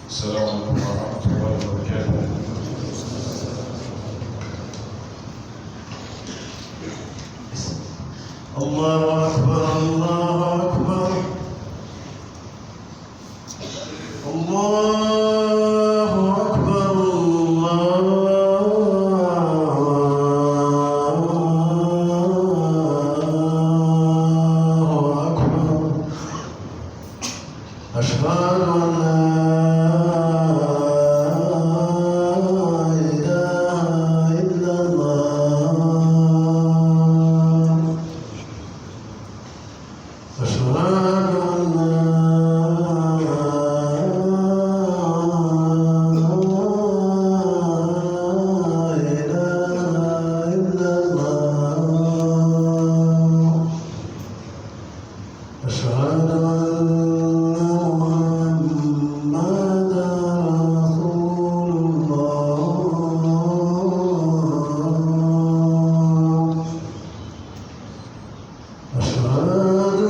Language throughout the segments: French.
السلام عليكم ورحمة الله وبركاته. الله أكبر الله أكبر الله أكبر الله أكبر أشهد أن لا إله إلا الله أشهد أن لا إله إلا الله أشهد أن محمدا رسول الله أشهد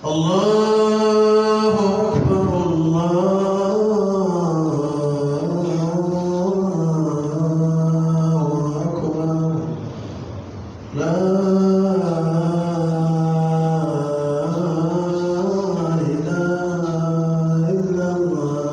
الله أكبر الله أكبر لا إله إلا الله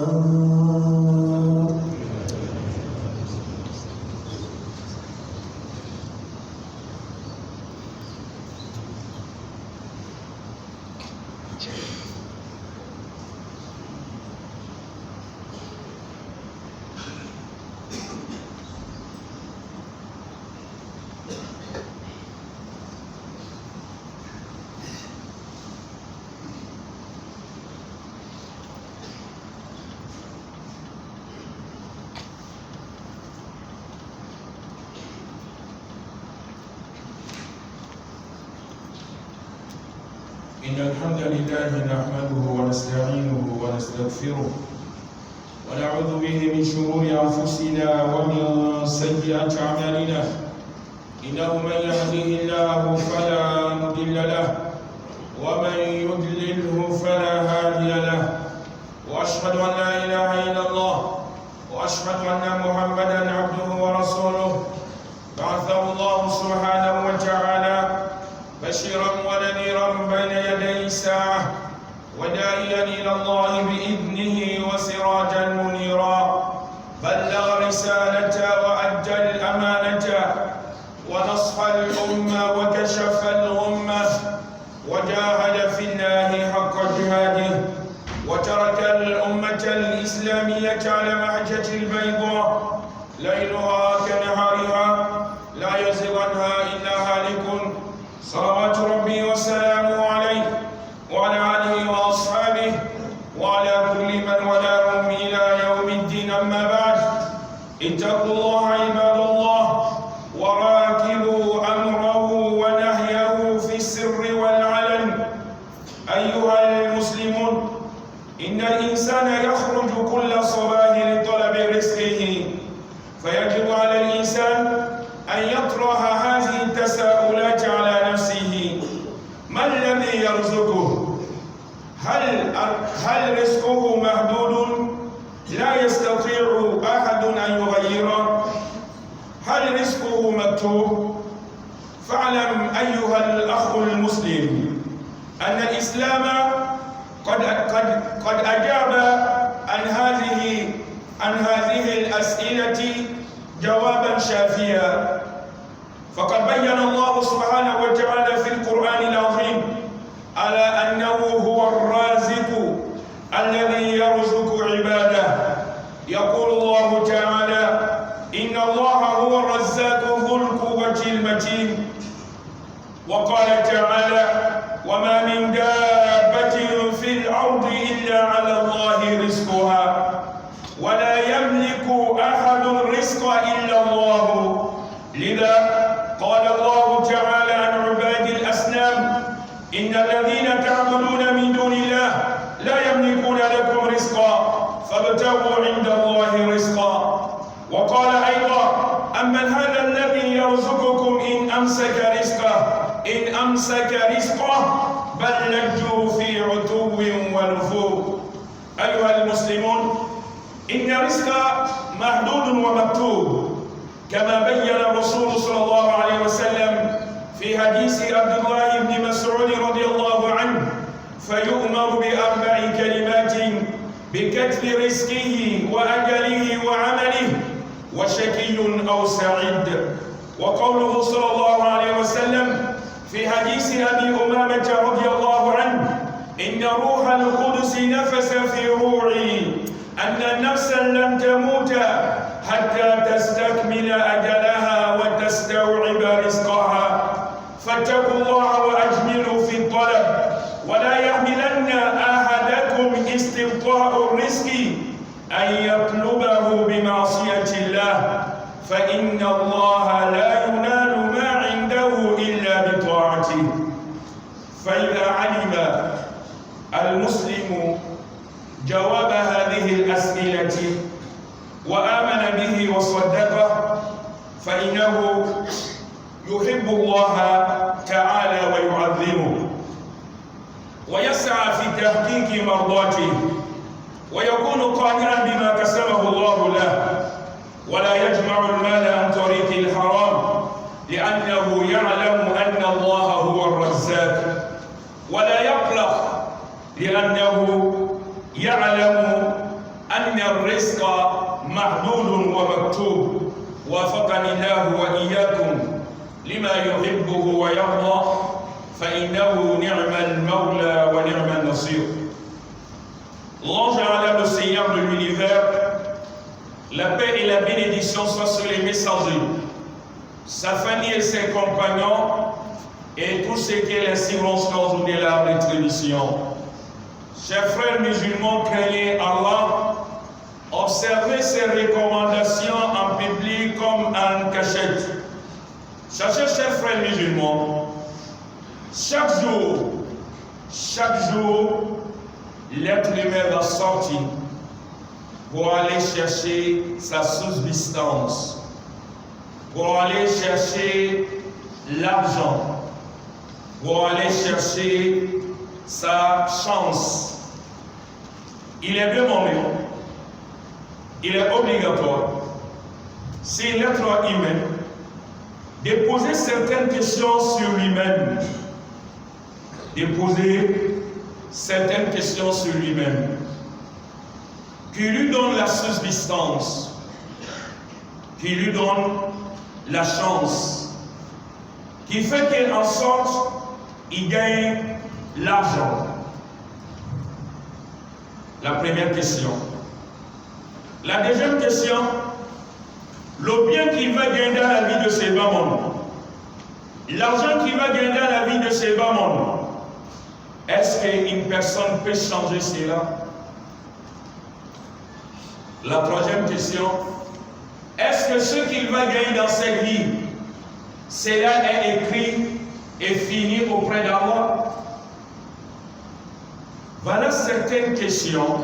إن الحمد لله نحمده ونستعينه ونستغفره ونعوذ به من شرور أنفسنا ومن سيئات أعمالنا إنه من يهده الله فلا مضل له ومن يضلله فلا هادي له وأشهد أن لا إله إلا الله وأشهد أن محمدا عبده ورسوله بعثه الله سبحانه وتعالى بشيرا ونذيرا بين يدي الساعة وداعيا إلى الله بإذنه وسراجا منيرا بلغ رسالة وأدى الأمانة ونصح الأمة وكشف الغمة وجاهد في الله حق جهاده وترك الأمة الإسلامية على محجة البيضاء ليلها كنهارها لا يزيغ عنها إلا هالك صلوات ربي وسلامه عليه وعلى آله وأصحابه وعلى كل من ولاهم إلى يوم الدين. أما بعد اتقوا الله عباد الله وراقبوا أمره ونهيه في السر والعلن. أيها المسلمون، إن الإنسان يخرج كل صباح لطلب رزقه، فيجب على الإنسان أن يطرح هذه التساؤلات على نفسه: ما الذي يرزقه؟ هل هل رزقه محدود لا يستطيع أحد أن يغيره؟ هل رزقه مكتوب؟ فاعلم أيها الأخ المسلم أن الإسلام قد أجاب عن هذه الأسئلة جوابا شافيا. فقد بين الله سبحانه وتعالى في القرآن العظيم على أنه هو الرازق الذي يرزق عباده. يقول الله تعالى: إن الله هو الرزاق ذو القوة المتين. وقال تعالى: وما من دابة في الأرض إلا على الله رزقها ولا يملك أحد الرزق إلا الله. لذا قال الله تعالى عن عباد الأصنام: إن الذين تعبدون من دون الله لا يملكون لكم رزقا فابتغوا عند الله رزقا. وقال أيضا: أمن هذا الذي يرزقكم إن أمسك رزقه بل لجوا في عتو ونفور. أيها المسلمون، إن الرزق محدود ومكتوب كما بين الرسول صلى الله عليه وسلم في حديث عبد الله بن مسعود رضي الله عنه: فيؤمر بأربع كلمات بكتب رزقه وأجله وعمله وشقي أو سعيد. وقوله صلى الله عليه وسلم في حديث أبي أمامة رضي الله عنه: إن روح القدس نفس في روعي أن نفسا لن تموت حتى تستكمل أجلها وتستوعب رزقها. فاتقوا الله وأجملوا في الطلب، ولا يحملن أحدكم استبطاء الرزق أن يطلبه بمعصية الله، فإن الله لا ينال ما عنده إلا بطاعته. فإذا علم المسلم جواب هذه الأسئلة وآمن به وصدقه فإنه يحب الله تعالى ويعظمه ويسعى في تحقيق مرضاته ويكون قادرا بما كسبه الله له، ولا يجمع المال عن طريق الحرام لأنه يعلم أن الله هو الرزاق، ولا يقلق لأنه يعلم أن الرزق محدود ومكتوب. وفقني الله وإياكم لما يحبه ويرضى، فإنه نعم المولى ونعم النصير. L'ange Allah, le Seigneur de l'univers, la paix et la bénédiction soient sur les messagers, sa famille et ses compagnons, et tout ce qui est les circonstances de la rétribution. Chers frères musulmans, craignez Allah, observez ses recommandations en public comme en cachette. Sachez, chers frères musulmans, chaque jour, l'être humain va sortir pour aller chercher sa subsistance, pour aller chercher l'argent, pour aller chercher sa chance. Il est demandé, il est obligatoire, si l'être humain, de poser certaines questions sur lui-même, qui lui donne la subsistance, qui lui donne la chance, qui fait qu'en sorte il gagne l'argent. La première question. La deuxième question, le bien qu'il va gagner dans la vie de ces bas mondes, l'argent qu'il va gagner dans la vie de ces bas mondes, est-ce qu'une personne peut changer cela? La troisième question, est-ce que ce qu'il va gagner dans cette vie, cela est écrit et fini auprès d'Allah? Voilà certaines questions.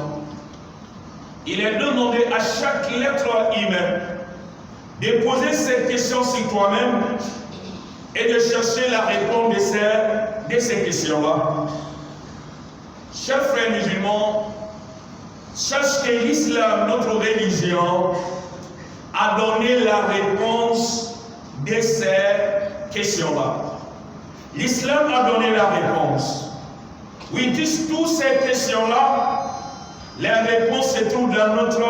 Il est demandé à chaque être humain de poser cette question sur toi-même et de chercher la réponse de ces questions-là. chers frères musulmans, sache que l'islam, notre religion, a donné la réponse de ces questions-là. L'islam a donné la réponse. Oui, toutes ces questions-là, la réponse se trouve dans notre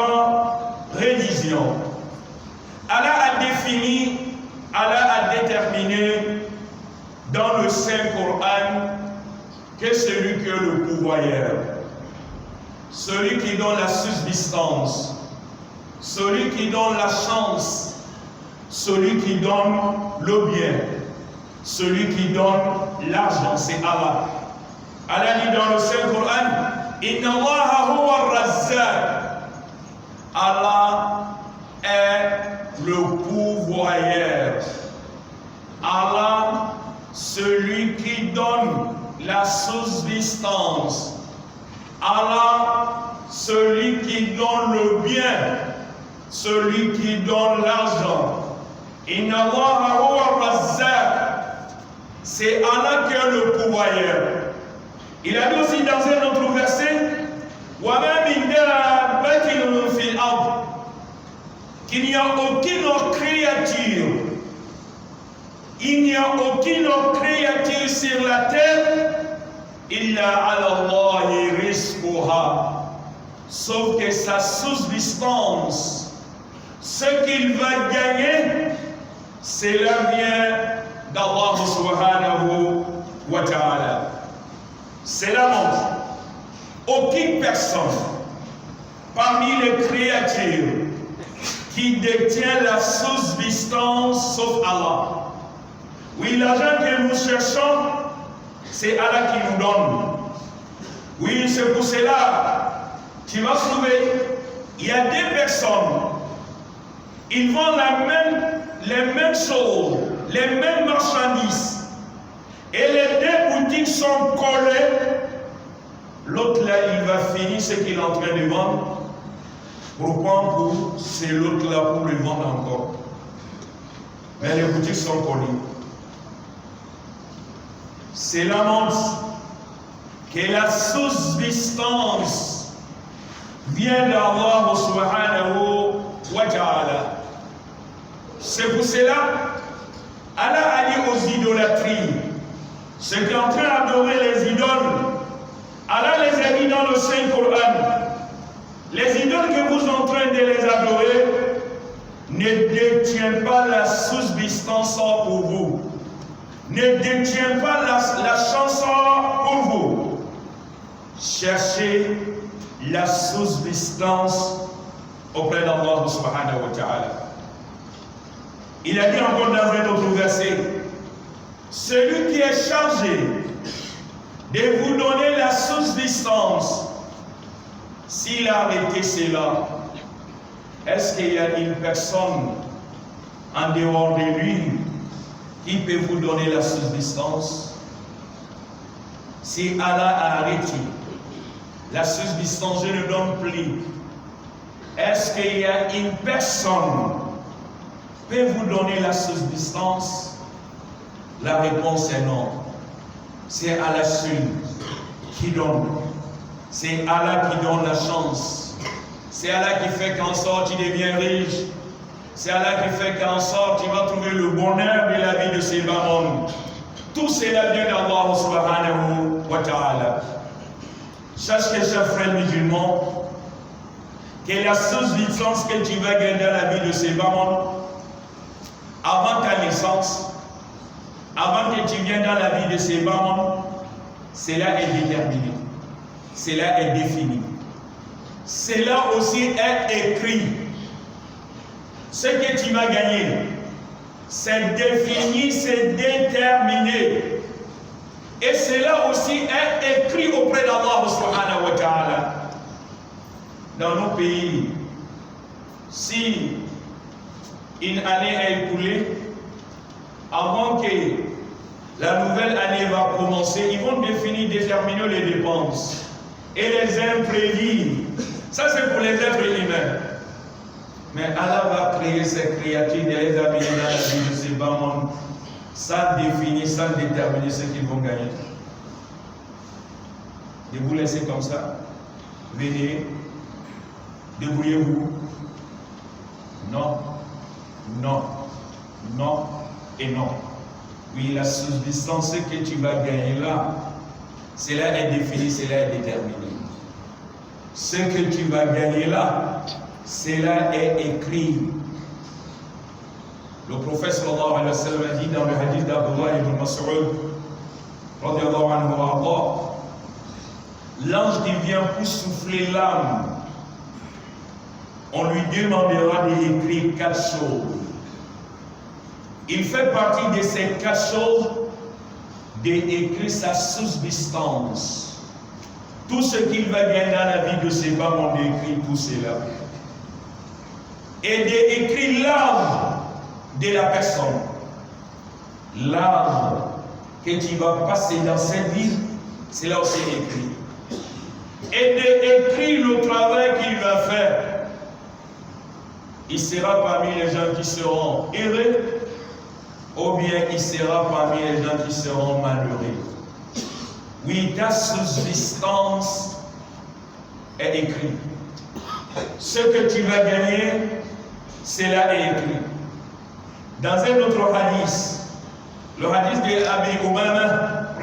religion. Allah a défini, Allah a déterminé dans le Saint-Coran que celui qui est le pouvoyeur, celui qui donne la subsistance, celui qui donne la chance, celui qui donne le bien, celui qui donne l'argent, c'est Allah. Allah dit dans le Saint-Coran, Inna Allaha huwa ar-Razzaq. Allah est le pourvoyeur. Allah, celui qui donne la subsistance. Allah, celui qui donne le bien, celui qui donne l'argent. Inna Allaha huwa ar-Razzaq. C'est Allah qui est le pourvoyeur. Il a dit aussi dans un autre verset, wa ma min dabbatin fil ard, qu'il n'y a aucune créature, il n'y a aucune créature sur la terre, illa ala Allahi rizquha, sauf que sa subsistance, ce qu'il va gagner, cela vient d'Allah subhanahu wa ta'ala. Cela montre aucune personne parmi les créatures qui détient la subsistance sauf Allah. Oui, l'argent que nous cherchons, c'est Allah qui nous donne. Oui, c'est pour cela tu vas trouver, il y a des personnes, ils vendent les mêmes choses, les mêmes marchandises. Et les deux boutiques sont collées. L'autre là, il va finir ce qu'il est en train de vendre. Pourquoi pour c'est l'autre là pour le vendre encore. Mais les boutiques sont collées. Cela montre que la subsistance vient d'Allah subhanahu wa ta'ala. C'est pour cela, Allah a dit aux idolâtries, ceux qui sont en train d'adorer les idoles, Allah les a dit dans le Saint-Coran, les idoles que vous êtes en train de les adorer ne détiennent pas la subsistance pour vous, ne détiennent pas la chance pour vous. Cherchez la subsistance auprès d'Allah subhanahu wa ta'ala. Il a dit encore dans un autre verset, celui qui est chargé de vous donner la subsistance, s'il a arrêté cela, est-ce qu'il y a une personne en dehors de lui qui peut vous donner la subsistance? Si Allah a arrêté la subsistance, je ne donne plus, est-ce qu'il y a une personne qui peut vous donner la subsistance? La réponse est non. C'est Allah seul qui donne. C'est Allah qui donne la chance. C'est Allah qui fait qu'en sorte tu deviens riche. C'est Allah qui fait qu'en sorte tu vas trouver le bonheur de la vie de ces mamans. Tout cela vient d'Allah subhanahu wa ta'ala. Sache que, chers frères musulmans, que la subsistance que tu vas gagner dans la vie de ces mamans, avant ta naissance, avant que tu viennes dans la vie de ces mamans, cela est déterminé, cela est défini, cela aussi est écrit. Ce que tu vas gagner, c'est défini, c'est déterminé. Et cela aussi est écrit auprès d'Allah subhanahu wa ta'ala. Dans nos pays, si une année est écoulée, avant que la nouvelle année va commencer, ils vont déterminer les dépenses et les imprévus. Ça, c'est pour les êtres humains. Mais Allah va créer ces créatures et les amener dans la vie de ces bamons sans définir, sans déterminer ce qu'ils vont gagner. de vous laisser comme ça. Venez, débrouillez-vous. Non, non, non et non. Oui, la subsistance que tu vas gagner là, cela est défini, cela est déterminé. Ce que tu vas gagner là, cela est écrit. Le prophète sallallahu alayhi wa sallam a dit dans le hadith d'Abdullah ibn Mas'ud, radiyallahu anhu wa arda, l'ange qui vient pour souffler l'âme, on lui demandera d'écrire 4 choses. Il fait partie de ces 4 choses d'écrire sa subsistance. Tout ce qu'il va gagner dans la vie de ses parents, on écrit tout cela. Et d'écrire l'âme de la personne. L'âme que tu vas passer dans cette vie, c'est là aussi écrit. Et d'écrire le travail qu'il va faire. Il sera parmi les gens qui seront heureux, ou bien il sera parmi les gens qui seront malheureux. Oui, ta subsistance est écrite. Ce que tu vas gagner, cela est écrit. Dans un autre hadith, le hadith de Abi Umama,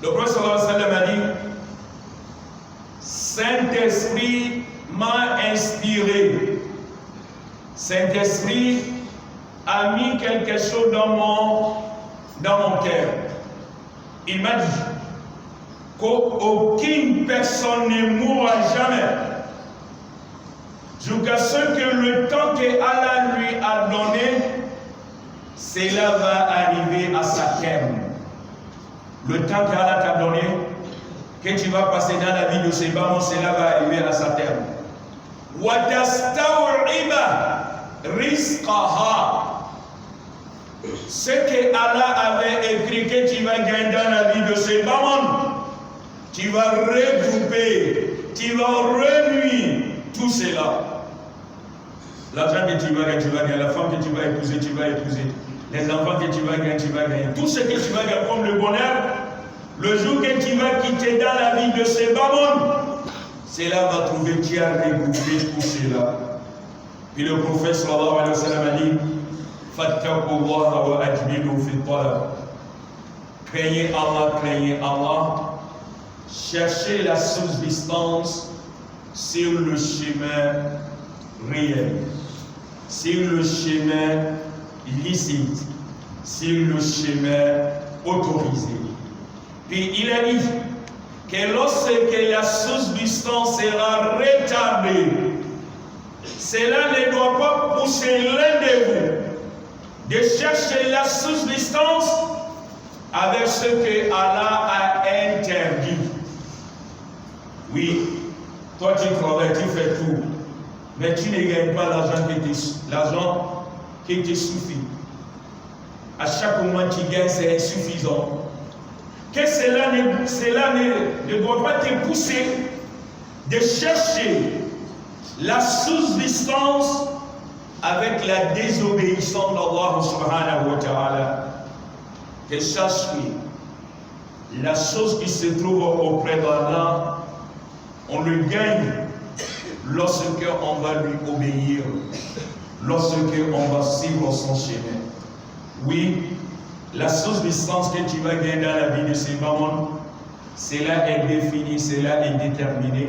le prophète sallallahu alayhi wa sallam a dit, Saint-Esprit m'a inspiré. Saint-Esprit a mis quelque chose dans mon cœur. Il m'a dit qu'aucune personne ne mourra jamais jusqu'à ce que le temps que Allah lui a donné, cela va arriver à sa terme. Le temps qu'Allah t'a donné, que tu vas passer dans la vie de ces parents, cela va arriver à sa terme. Ce que Allah avait écrit que tu vas gagner dans la vie de ces parents, tu vas regrouper, tu vas réunir tout cela. L'argent que tu vas gagner, la femme que tu vas épouser, les enfants que tu vas gagner, tout ce que tu vas gagner comme le bonheur, le jour que tu vas quitter dans la vie de ces parents, cela va trouver qui a regroupé tout cela. Puis le prophète sallallahu alayhi wa sallam a dit, Fattaqullaha wa ajmilu fi talab. Craignez Allah, cherchez la subsistance sur le chemin réel, sur le chemin licite, sur le chemin autorisé. Puis il a dit que lorsque la subsistance sera retardée, cela ne doit pas pousser l'un de vous de chercher la subsistance avec ce que Allah a interdit. Oui, toi tu travailles, tu fais tout, mais tu ne gagnes pas l'argent qui te suffit. À chaque moment tu gagnes, c'est insuffisant. Que cela ne doit pas te pousser de chercher la subsistance avec la désobéissance d'Allah subhanahu wa ta'ala. Que sache la chose qui se trouve auprès d'Allah, on le gagne lorsque on va lui obéir, lorsque on va suivre son chemin. Oui, la subsistance que tu vas gagner dans la vie de ces mamans, cela est défini, cela est déterminé,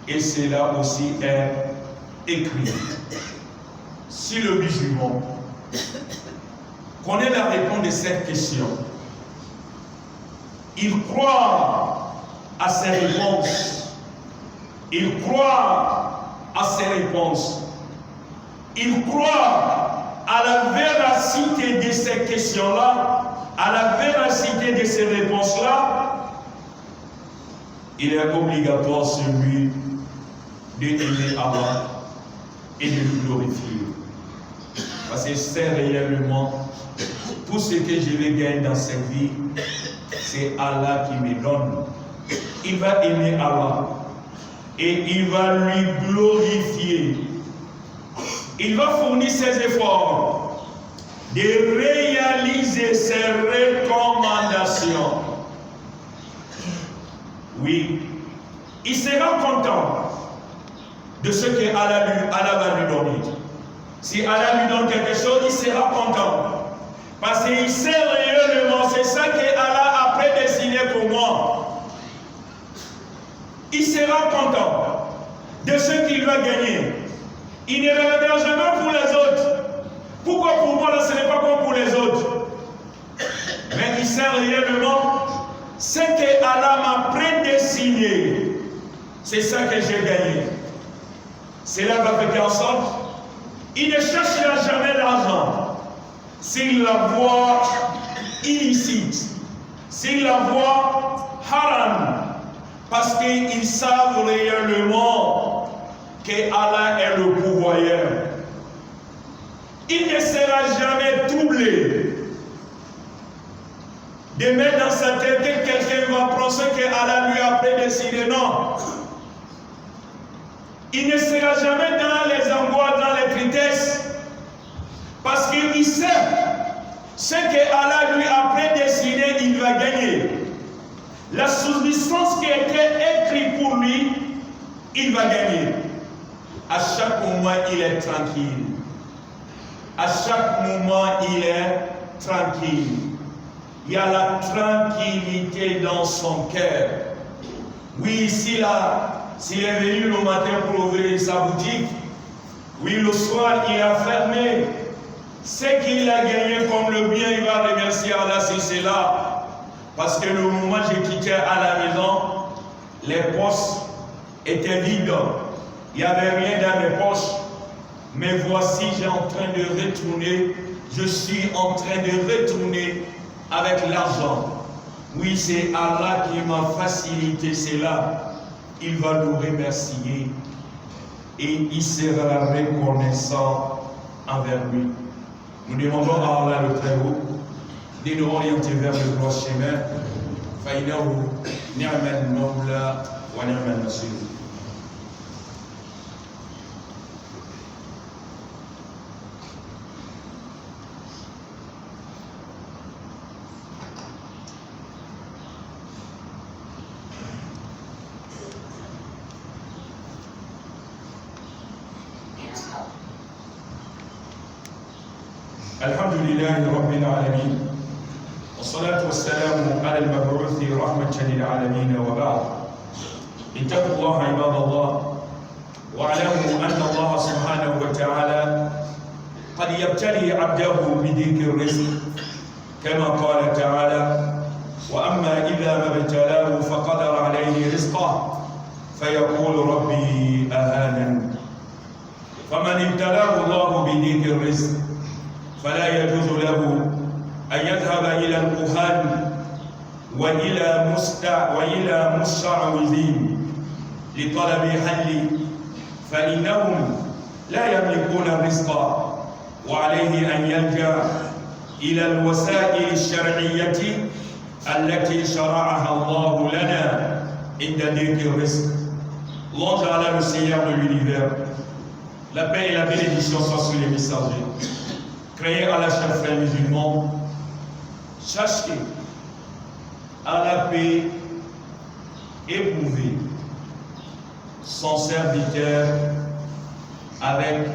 et cela aussi est écrit. Si le musulman connaît la réponse de cette question, il croit à ses réponses, il croit à ses réponses, il croit à la véracité de ces questions-là, à la véracité de ces réponses-là, il est obligatoire sur lui d'aimer Allah et de le glorifier. Parce que c'est réellement tout ce que je vais gagner dans cette vie, c'est Allah qui me donne. Il va aimer Allah et il va lui glorifier. Il va fournir ses efforts de réaliser ses recommandations. Oui, il sera content de ce que Allah va lui donner. Si Allah lui donne quelque chose, il sera content. Parce qu'il sait réellement, c'est ça que Allah a prédestiné pour moi. Il sera content de ce qu'il va gagner. Il ne regardera jamais pour les autres. Pourquoi pour moi, là, ce n'est pas comme pour les autres? Mais il sait réellement ce que Allah m'a prédestiné. C'est ça que j'ai gagné. Cela va faire en sorte, il ne cherchera jamais l'argent. S'il la voit illicite, s'il la voit haram, parce qu'ils savent réellement que Allah est le pourvoyeur. Il ne sera jamais troublé de mettre dans sa tête que quelqu'un va penser que Allah lui a prédestiné. Non. Il ne sera jamais dans les angoisses, dans les tristesses, parce qu'il sait ce que Allah lui a prédestiné, il va gagner. La subsistance qui était écrite pour lui, il va gagner. À chaque moment, il est tranquille. À chaque moment, il est tranquille. Il y a la tranquillité dans son cœur. Oui, s'il est venu le matin pour ouvrir sa boutique, oui, le soir, il a fermé. Ce qu'il a gagné comme le bien, il va remercier Allah si c'est là. Parce que le moment où j'ai quitté à la maison, les poches étaient vides. Il n'y avait rien dans mes poches. Mais voici, j'ai en train de retourner. Je suis en train de retourner avec l'argent. Oui, c'est Allah qui m'a facilité cela. Il va nous remercier et il sera reconnaissant envers lui. Nous demandons à Allah le Très-Haut de nous orienter vers le droit chemin. Faïnahu ni'mal mawla wa ni'mal nasir. الحمد لله رب العالمين والصلاة والسلام على المبعوث رحمة للعالمين وبعد اتقوا الله عباد الله واعلموا أن الله سبحانه وتعالى قد يبتلي عبده بضيق الرزق كما قال تعالى وأما إذا ما ابتلاه فقدر عليه رزقه فيقول ربي أهانن فمن ابتلاه الله بضيق الرزق فلا يجوز له أن يذهب إلى الكهان وإلى مستعوذين لطلب حل فإنهم لا يملكون الرزق وعليه أن يلجأ إلى الوسائل الشرعية التي شرعها الله لنا عند ضيق الرزق. L'ange Allah, le Seigneur de l'univers, la paix et la bénédiction soient sur les messagers. Créé à la chers frères musulmans, sachez Allah peut éprouver son serviteur avec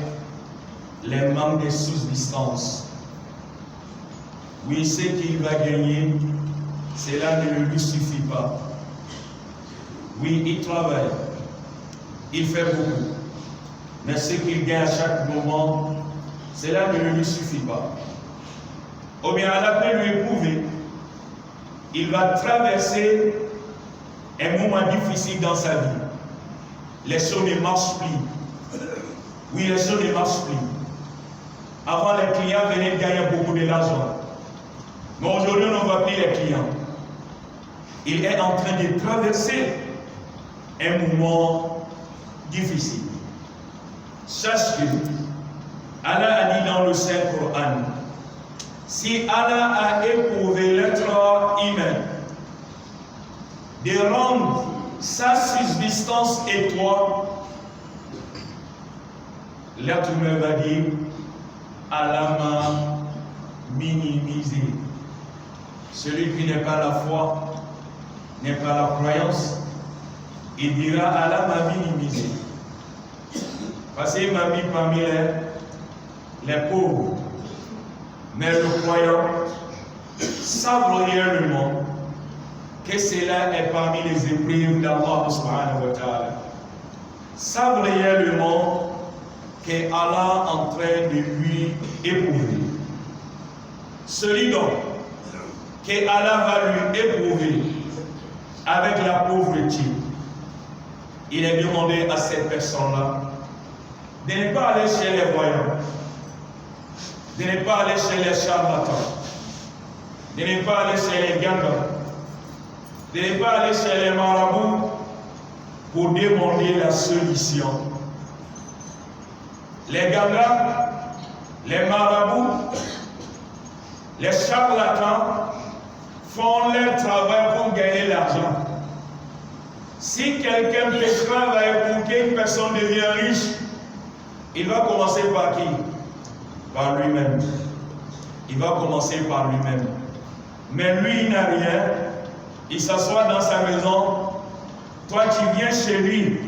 les manques de subsistance. Oui, ce qu'il va gagner, cela ne lui suffit pas. Oui, il travaille, il fait beaucoup, mais ce qu'il gagne à chaque moment, cela ne lui suffit pas. Ou bien Allah peut lui éprouver. Il va traverser un moment difficile dans sa vie. Les choses ne marchent plus. Oui, les choses ne marchent plus. Avant, les clients venaient gagner beaucoup d'argent. Mais aujourd'hui, on ne voit plus les clients. Il est en train de traverser un moment difficile. Sache que Allah a dit dans le Saint-Coran, si Allah a éprouvé l'être humain de rendre sa subsistance et toi, l'être humain va dire, Allah m'a minimisé. Celui qui n'est pas la foi, n'est pas la croyance, il dira Allah m'a minimisé. Parce qu'il m'a mis parmi les pauvres. Mais le croyant savent réellement que cela est parmi les épreuves d'Allah subhanahu wa ta'ala. Savent réellement que Allah est en train de lui éprouver. Celui donc que Allah va lui éprouver avec la pauvreté, il est demandé à cette personne-là de ne pas aller chez les voyants, de ne pas aller chez les charlatans, de ne pas aller chez les gangas, de ne pas aller chez les marabouts pour demander la solution. Les gangas, les marabouts, les charlatans font leur travail pour gagner l'argent. Si quelqu'un peut travailler pour qu'une personne devienne riche, il va commencer par qui? Par lui-même. Il va commencer par lui-même. Mais lui, il n'a rien. Il s'assoit dans sa maison. Toi, tu viens chez lui.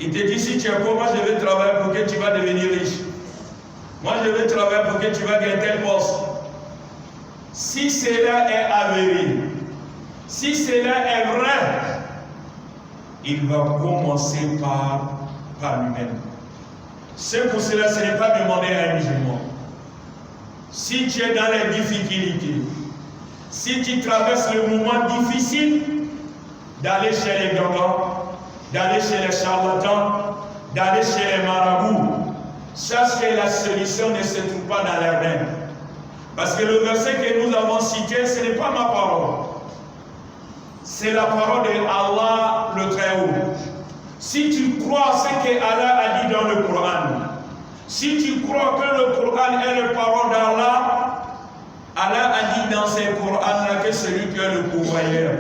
Il te dit, si tu es pauvre, moi je vais travailler pour que tu vas devenir riche. Moi, je vais travailler pour que tu vas gagner tel poste. Si cela est avéré, si cela est vrai, il va commencer par lui-même. C'est pour cela, ce n'est pas demander à un musulman. Si tu es dans les difficultés, si tu traverses le moment difficile, d'aller chez les gangas, d'aller chez les charlatans, d'aller chez les marabouts, sache que la solution ne se trouve pas dans leurs mains. Parce que le verset que nous avons cité, ce n'est pas ma parole. C'est la parole de Allah le Très-Haut. Si tu crois ce que Allah a dit dans le Coran, si tu crois que le Coran est la parole d'Allah, Allah a dit dans ce Coran que celui qui est le pourvoyeur,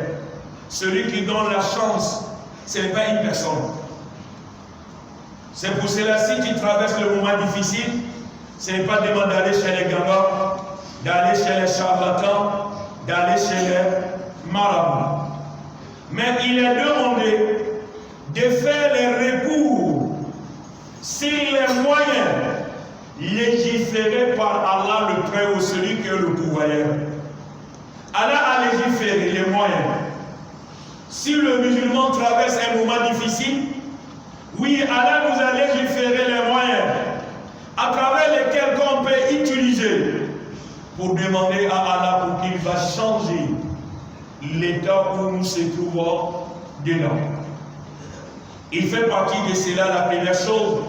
celui qui donne la chance, ce n'est pas une personne. C'est pour cela, si tu traverses le moment difficile, ce n'est pas demander d'aller chez les gangas, d'aller chez les charlatans, d'aller chez les marabouts. Mais il est demandé de faire les recours sur les moyens légiférés par Allah le Très-Haut, celui qui est le pourvoyeur. Allah a légiféré les moyens. Si le musulman traverse un moment difficile, oui, Allah nous a légiféré les moyens à travers lesquels on peut utiliser pour demander à Allah pour qu'il va changer l'état où nous se trouvons dedans. Il fait partie de cela la première chose.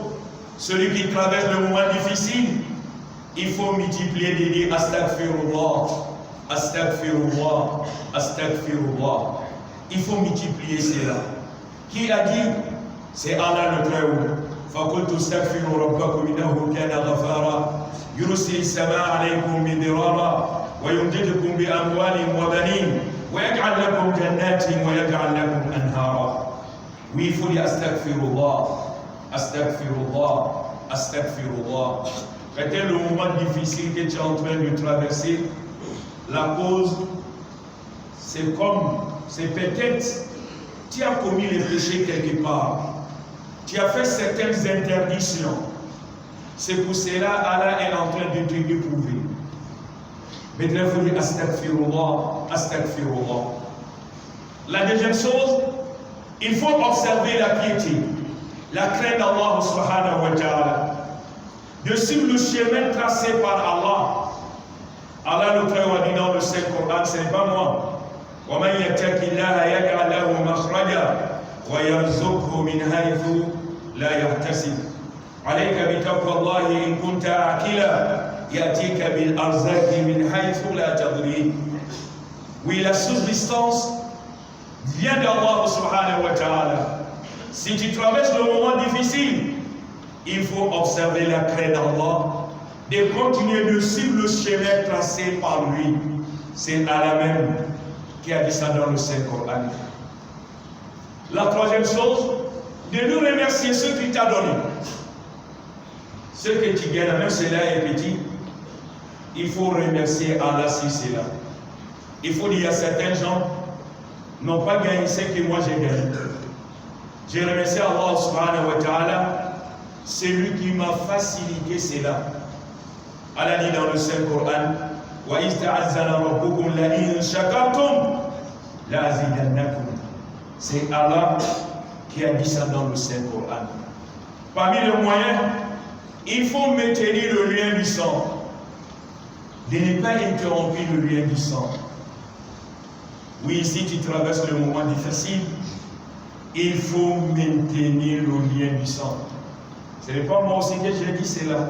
Celui qui traverse le moment difficile, il faut multiplier des dits Astaghfirullah, Astaghfirullah, Astaghfirullah. Il faut multiplier cela. Qui a dit? C'est Allah le Très-Haut. فَقُلْتُ اسْتَغْفِرُوا رَبَّكُمْ إِنَّهُ كَانَ غَفَارًا يُرْسِلِ السَّمَاءَ عَلَيْكُم مِّدْرَارًا وَيُمْدِدْكُم بِأَمْوَالٍ وَبَنِينَ وَيَجْعَلْ لَكُمْ جَنَّاتٍ وَيَجْعَلْ لَكُمْ أَنْهَارًا. Oui, il faut dire Astaghfirullah, Astaghfirullah, Astaghfirullah. Peut-être le moment difficile que tu es en train de traverser, la cause, c'est peut-être, tu as commis les péchés quelque part. Tu as fait certaines interdictions. C'est pour cela Allah est en train de te éprouver. Maintenant, il faut dire Astaghfirullah, Astaghfirullah. La deuxième chose, il faut observer la piété, la crainte d'Allah subhanahu wa ta'ala, de suivre le chemin tracé par Allah. Allah le Très-Haut a dit dans le Saint-Coran, ce n'est pas moi. وَمَنْ يَتَّقِ اللَّهَ يَجْعَلْ لَهُ مَخْرَجًا وَيَرْزُقْهُ مِنْ حَيْثُ لَا يَحْتَسِبُ عَلَيْكَ بِتَقْوَى اللَّهِ إِنْ كُنْتَ عَاقِلًا يَأْتِيكَ بِالْأَرْزَاقِ مِنْ حَيْثُ لَا تَدْرِي. Oui, la subsistance vient d'Allah subhanahu wa ta'ala. Si tu traverses le moment difficile, il faut observer la crainte d'Allah, de continuer de suivre le chemin tracé par lui. C'est Allah même qui a dit ça dans le Saint-Coran. La troisième chose, de nous remercier ce qu'il t'a donné. Ce que tu gagnes, même si cela est petit, il faut remercier Allah si c'est là. Il faut dire à certains gens, n'ont pas gagné ce que moi j'ai gagné. Je remercie Allah subhanahu wa ta'ala, c'est lui qui m'a facilité cela. Allah dit dans le Saint-Coran, wa ista'azzana rabbukum la in shakartum la azidannakum. C'est Allah qui a dit ça dans le Saint-Coran. Parmi les moyens, il faut maintenir le lien du sang, de ne pas interrompre le lien du sang. Oui, si tu traverses le moment difficile, il faut maintenir le lien du sang. Ce n'est pas moi aussi que j'ai dit cela.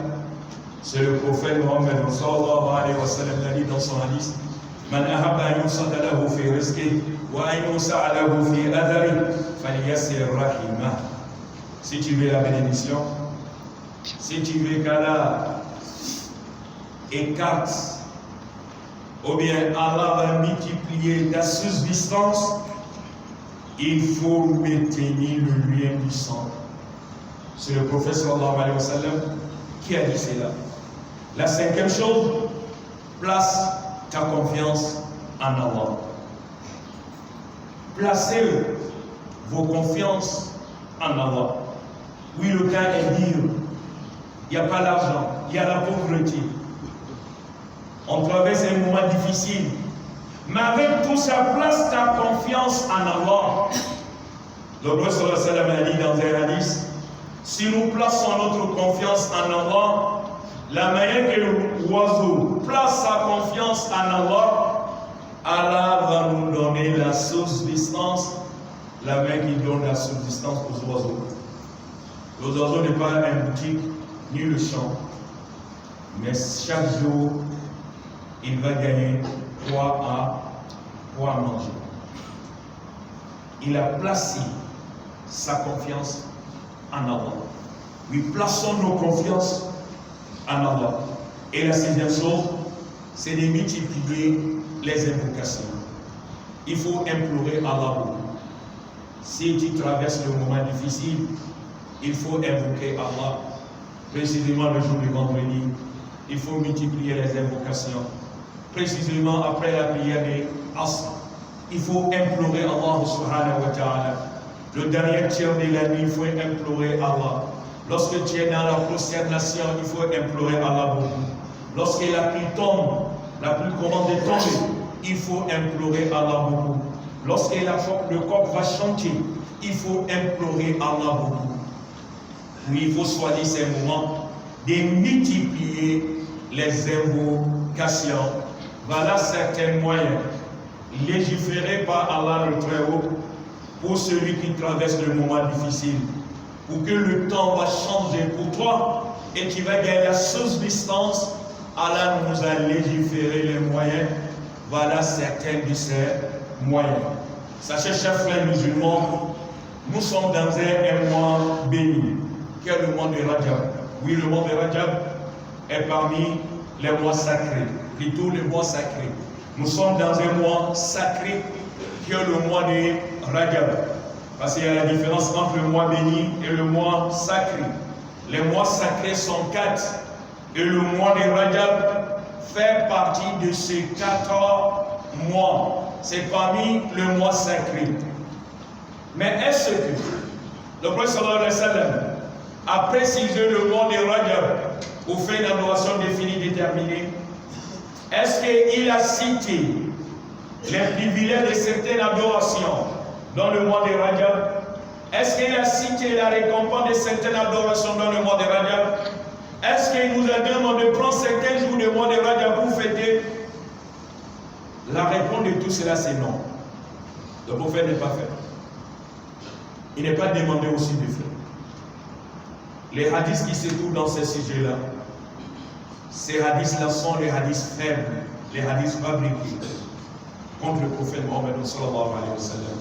C'est le prophète Mohammed sallallahu alayhi wa sallam l'a dit dans son hadith. Man ahabba an yusada lahu fi rizqihi wa an yusa'a lahu fi adari falyassir rahimah. Si tu veux la bénédiction, si tu veux qu'Allah écarte, ou bien Allah va multiplier ta subsistance, il faut maintenir le lien du sang. C'est le prophète sallallahu alayhi wa sallam qui a dit cela. La cinquième chose, place ta confiance en Allah. Placez vos confiances en Allah. Oui, le cas est dur. Il n'y a pas l'argent, il y a la pauvreté. On traverse un moment difficile. Mais avec tout ça, place ta confiance en Allah. Le prophète sallallahu alayhi wa sallam a dit dans un hadith, si nous plaçons notre confiance en Allah, la manière que l'oiseau place sa confiance en Allah, Allah va nous donner la subsistance, la main qui donne la subsistance aux oiseaux. Les oiseaux n'est pas un boutique ni le champ, mais chaque jour, il va gagner quoi à manger. Il a placé sa confiance en Allah. Oui, plaçons nos confiances en Allah. Et la sixième chose, c'est de multiplier les invocations. Il faut implorer Allah beaucoup. Si tu traverses le moment difficile, il faut invoquer Allah. Précisément le jour du vendredi, il faut multiplier les invocations. Précisément après la prière des Asr, il faut implorer Allah subhanahu wa ta'ala. Le dernier tiers de la nuit, il faut implorer Allah. Lorsque tu es dans la prosternation, il faut implorer Allah beaucoup. Lorsque la pluie tombe, la pluie commence de tomber, il faut implorer Allah beaucoup. Lorsque le coq va chanter, il faut implorer Allah beaucoup. Oui, il faut choisir ces moments de multiplier les invocations. Voilà certains moyens légiférés par Allah le Très-Haut pour celui qui traverse le moment difficile, pour que le temps va changer pour toi et tu vas gagner la subsistance. Allah nous a légiféré les moyens. Voilà certains de ces moyens. Sachez, chers frères musulmans, nous sommes dans un mois béni, qui est le mois de Rajab. Oui, le mois de Rajab est parmi les mois sacrés, plutôt les mois sacrés. Nous sommes dans un mois sacré qui est le mois de Rajab. Parce qu'il y a la différence entre le mois béni et le mois sacré. Les mois sacrés sont 4 et le mois de Rajab fait partie de ces 4 mois. C'est parmi le mois sacré. Mais est-ce que le prophète sallallahu alayhi wa sallam a précisé le mois de Rajab pour faire une adoration définie, déterminée? Est-ce qu'il a cité les privilèges de certaines adorations dans le mois de Rajab? Est-ce qu'il a cité la récompense de certaines adorations dans le mois de Rajab? Est-ce qu'il nous a demandé de prendre certains jours du mois de Rajab pour fêter? La réponse de tout cela, c'est non. Le prophète n'est pas fait. Il n'est pas demandé aussi de faire. Les hadiths qui se trouvent dans ces sujets-là, ces hadiths-là sont les hadiths faibles, les hadiths fabriqués contre le prophète Mohammed sallallahu alayhi wa sallam.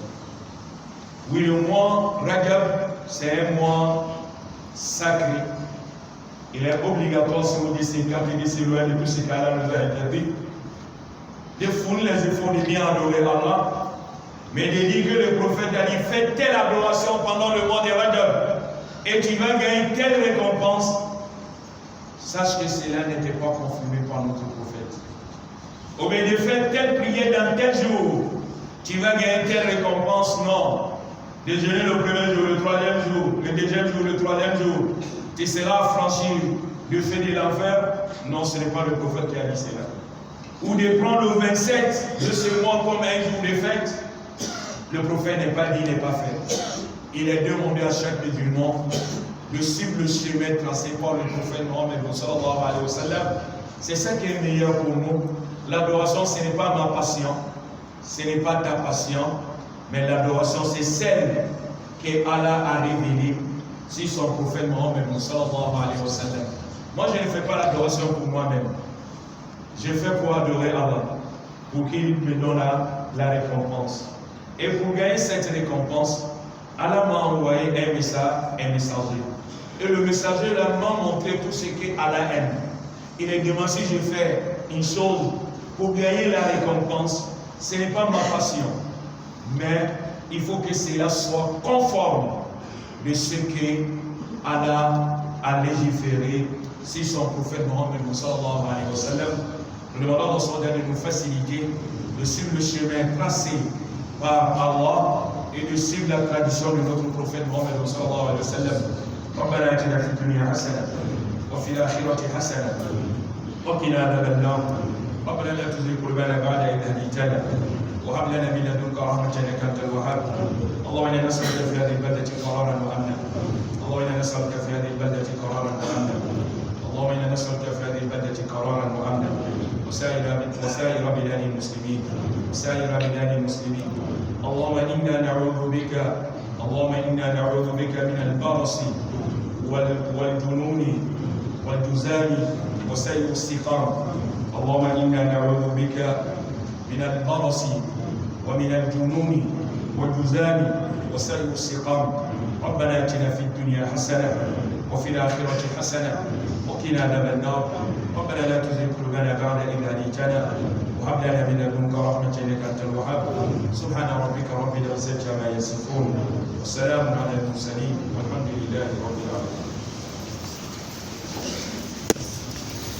Oui, le mois Rajab, c'est un mois sacré. Il est obligatoire, si vous décidez de s'éloigner de tout ce qu'Allah nous a interdit, de fournir les efforts de bien adorer Allah, mais de dire que le prophète a dit fais telle adoration pendant le mois de Rajab et tu vas gagner telle récompense. Sache que cela n'était pas confirmé par notre prophète. Ou bien de faire telle prière dans tel jour, tu vas gagner telle récompense. Non. déjeuner le premier jour, le troisième jour, le deuxième jour, le troisième jour, tu seras affranchi du feu de l'enfer. Non, ce n'est pas le prophète qui a dit cela. Ou de prendre le 27 de ce mois comme un jour de fête. Le prophète n'est pas dit, n'est pas fait. Il est demandé à chaque musulman de suivre le chemin tracé par le prophète Mohammed sallallahu alayhi wa sallam. C'est ça qui est meilleur pour nous. L'adoration, ce n'est pas ma passion, ce n'est pas ta passion, mais l'adoration, c'est celle que Allah a révélée sur son prophète Mohammed sallallahu alayhi wa sallam. Moi, je ne fais pas l'adoration pour moi-même. Je fais pour adorer Allah, pour qu'il me donne la récompense. Et pour gagner cette récompense, Allah m'a envoyé un messager. Et le messager là m'a montré tout ce qu'Allah aime. Il est demandé si je fais une chose pour gagner la récompense, ce n'est pas ma passion. Mais il faut que cela soit conforme de ce que Allah a légiféré sur son prophète Mohammed sallallahu alayhi wa sallam. Nous demandons dans son de nous faciliter de suivre le chemin tracé par Allah et de suivre la tradition de notre prophète Mohammed sallallahu alayhi wa sallam. ربنا اتنا في الدنيا حسنه وفي الاخره حسنه وقنا عذاب النار ربنا لا تزغ قلوبنا بعد إذ هديتنا وهب لنا من لدنك رحمه انك انت الوهاب اللهم انا نسالك في هذه البلده قرارا وامنا اللهم انا نسالك في هذه البلده قرارا وامنا اللهم انا نسالك في هذه البلده قرارا وامنا وسائر بلاد المسلمين اللهم انا نعوذ بك من البرص والجنون والجزام وسيء السقام اللهم انا نعوذ بك من البرص ومن الجنون والجزام وسيء السقام ربنا اتنا في الدنيا حسنه وفي الاخره حسنه وقنا عذاب النار ربنا لا تزغ قلوبنا بعد إذ هديتنا وهب لنا من لدنك رحمه انك انت الوهاب سبحان ربك رب العزه عما يصفون والسلام على المرسلين والحمد لله رب العالمين.